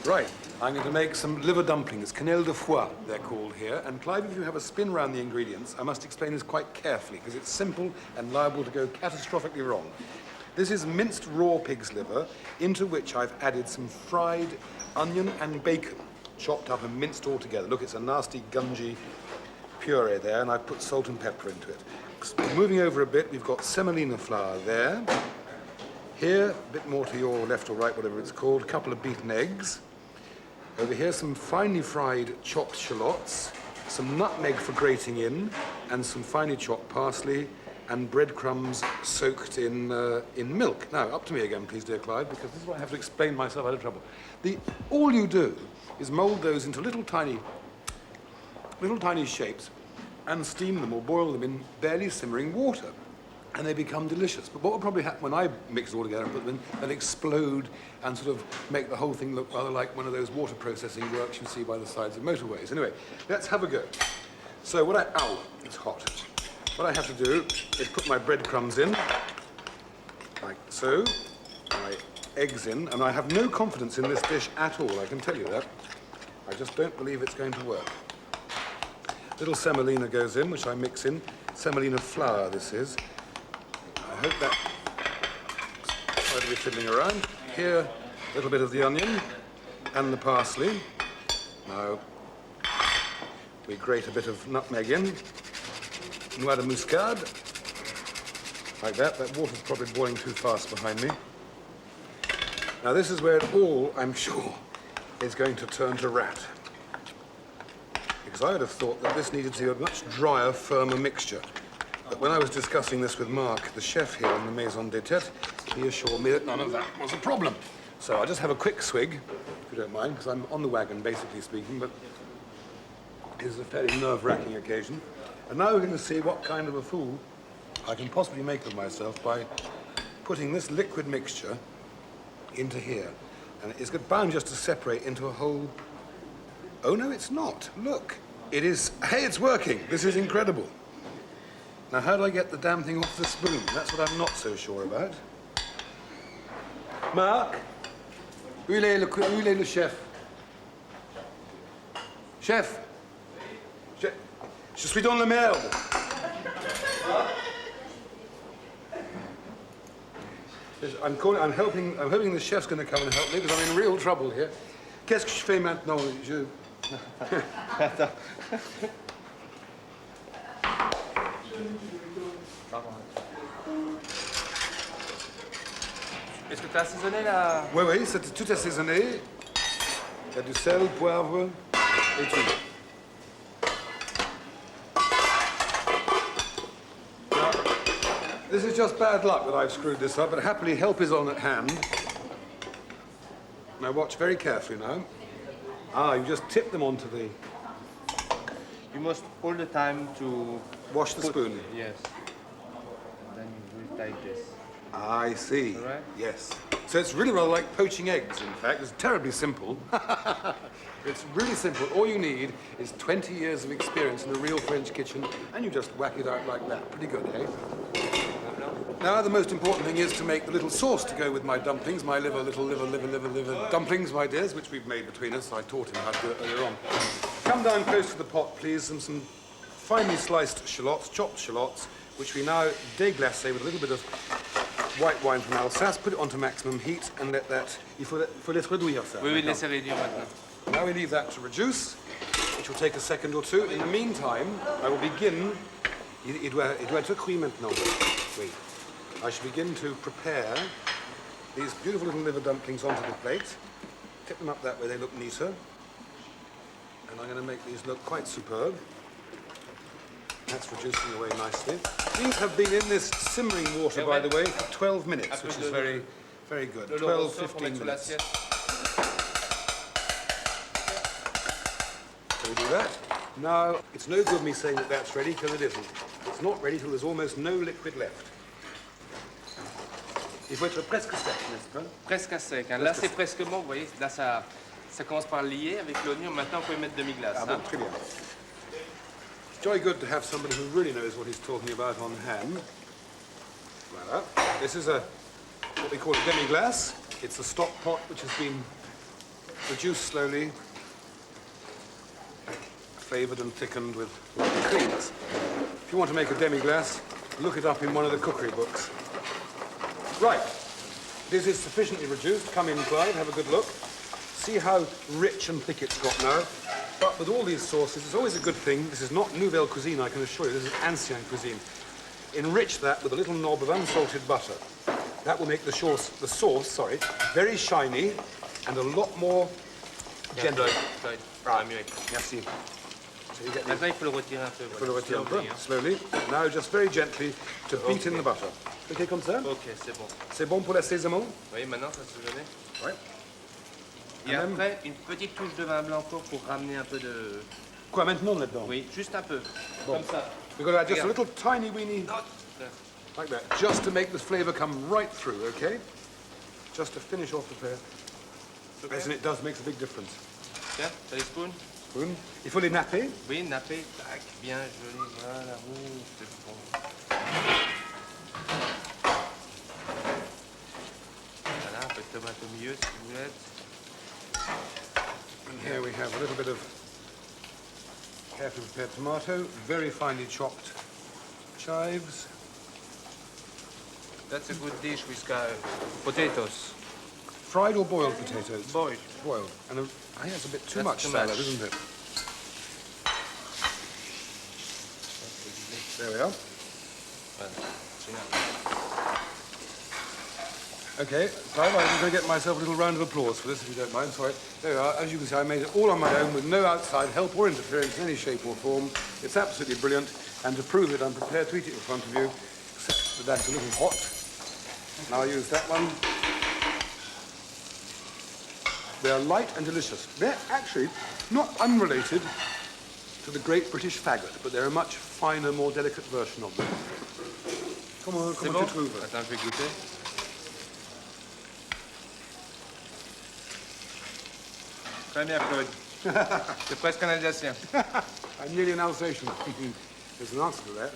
Right, I'm going to make some liver dumplings, quenelle de foie, they're called here. And Clive, if you have a spin round the ingredients, I must explain this quite carefully, because it's simple and liable to go catastrophically wrong. This is minced raw pig's liver, into which I've added some fried onion and bacon, chopped up and minced all together. Look, it's a nasty, gungy puree there, and I've put salt and pepper into it. Moving over a bit, we've got semolina flour there. Here, a bit more to your left or right, whatever it's called, a couple of beaten eggs. Over here, some finely fried chopped shallots, some nutmeg for grating in, and some finely chopped parsley, and breadcrumbs soaked in milk. Now, up to me again, please, dear Clive, because this is where I have to explain myself out of trouble. All you do is mould those into little tiny shapes and steam them or boil them in barely simmering water. And they become delicious. But what will probably happen when I mix it all together and put them in, they'll explode and sort of make the whole thing look rather like one of those water processing works you see by the sides of motorways. Anyway, let's have a go. So ow, it's hot. What I have to do is put my breadcrumbs in, like so, my eggs in, and I have no confidence in this dish at all, I can tell you that. I just don't believe it's going to work. Little semolina goes in, which I mix in. Semolina flour, this is. I hope that try to be fiddling around. Here, a little bit of the onion and the parsley. Now, we grate a bit of nutmeg in. Noix de muscade. Like that. That water's probably boiling too fast behind me. Now, this is where it all, I'm sure, is going to turn to rat. Because I would have thought that this needed to be a much drier, firmer mixture. But when I was discussing this with Mark, the chef here in the Maison des Têtes, he assured me that none of that was a problem. So I'll just have a quick swig, if you don't mind, because I'm on the wagon, basically speaking, but it's a fairly nerve-wracking occasion. And now we're going to see what kind of a fool I can possibly make of myself by putting this liquid mixture into here. And it's bound just to separate into a whole... Oh, no, it's not. Look, it is... Hey, it's working. This is incredible. Now, how do I get the damn thing off the spoon? That's what I'm not so sure about. Marc, où est le chef? Chef? Je suis dans la merde. I'm hoping the chef's going to come and help me because I'm in real trouble here. Qu'est-ce que je fais maintenant? Est-ce que tu as assaisonné là? Oui, oui, c'est tout assaisonné. Il y a du sel, poivre et tout. Now, this is just bad luck that I've screwed this up, but happily help is on at hand. Now watch very carefully now. Ah, you just tip them onto the... You must all the time to... Wash the spoon. Yes. And then you do it like this. I see. All right? Yes. So it's really rather like poaching eggs, in fact. It's terribly simple. It's really simple. All you need is 20 years of experience in a real French kitchen, and you just whack it out like that. Pretty good, eh? Now, the most important thing is to make the little sauce to go with my dumplings, my liver dumplings, my dears, which we've made between us. I taught him how to do it earlier on. Come down close to the pot, please, and some finely sliced shallots, chopped shallots, which we now déglacer with a little bit of white wine from Alsace, put it onto maximum heat, and let that... Il faut laisser réduire ça. Oui, laisser réduire maintenant. Now we leave that to reduce, which will take a second or two. In the meantime, I will begin... Il doit être cuit maintenant. Oui. I shall begin to prepare these beautiful little liver dumplings onto the plate. Tip them up that way, they look neater. And I'm going to make these look quite superb. That's reducing away nicely. These have been in this simmering water, by the way, for 12 minutes, which is very, very good. 12, 15 minutes. So we do that. Now, it's no good me saying that that's ready, because it isn't. It's not ready till there's almost no liquid left. Il faut être presque sec, n'est-ce pas? Presque sec. Hein. Là, c'est presque bon, vous voyez. Là, ça commence par lier avec l'oignon. Maintenant, vous pouvez mettre demi-glace. Ah bon, très bien. It's jolly good to have somebody who really knows what he's talking about on hand. Voilà. This is what we call a demi-glace. It's a stock pot which has been reduced slowly, flavoured and thickened with creams. If you want to make a demi-glace, look it up in one of the cookery books. Right, this is sufficiently reduced. Come in, Clive, have a good look. See how rich and thick it's got now. But with all these sauces, it's always a good thing. This is not nouvelle cuisine, I can assure you. This is ancien cuisine. Enrich that with a little knob of unsalted butter. That will make the sauce, very shiny and a lot more gentle. Merci. So you get the, Maintenant, il faut le retirer un peu. put it with your Slowly, hein. slowly. Now just very gently to beat in the butter. Okay, comme ça? Ok, c'est bon. C'est bon pour l'assaisonnement? Oui, maintenant, ça se donne. Ouais. Et après, une petite touche de vin blanc encore pour ramener un peu de... Quoi, maintenant là-dedans? Oui, juste un peu. Bon. Comme ça. We've got to add just a little tiny weeny, Non. like that, just to make the flavour come right through, okay? Just to finish off the flavor. Yes, and it does, makes a big difference. Tiens, t'as les spoons? Spoon. Il faut les napper. Oui, nappé. Tac, bien joli. Voilà, c'est bon. Voilà, un peu de tomate au milieu, si vous voulez. And here we have a little bit of carefully prepared tomato, very finely chopped chives. That's a good dish with potatoes. Fried or boiled potatoes? Boiled. Boiled. And I think that's a bit too That's much too salad, much. isn't it? There we are. Voilà. Okay, Clive, I'm going to get myself a little round of applause for this, if you don't mind. Sorry. There we are. As you can see, I made it all on my own with no outside help or interference in any shape or form. It's absolutely brilliant. And to prove it, I'm prepared to eat it in front of you, except that that's a little hot. Now I'll use that one. They're light and delicious. They're actually not unrelated to the Great British Faggot, but they're a much finer, more delicate version of them. Come on, C'est come bon? on, tu trouves. Attends, je vais goûter. Très bien, Claude. C'est presque un Alsacien. I'm nearly an Alsatian. There's an answer to that.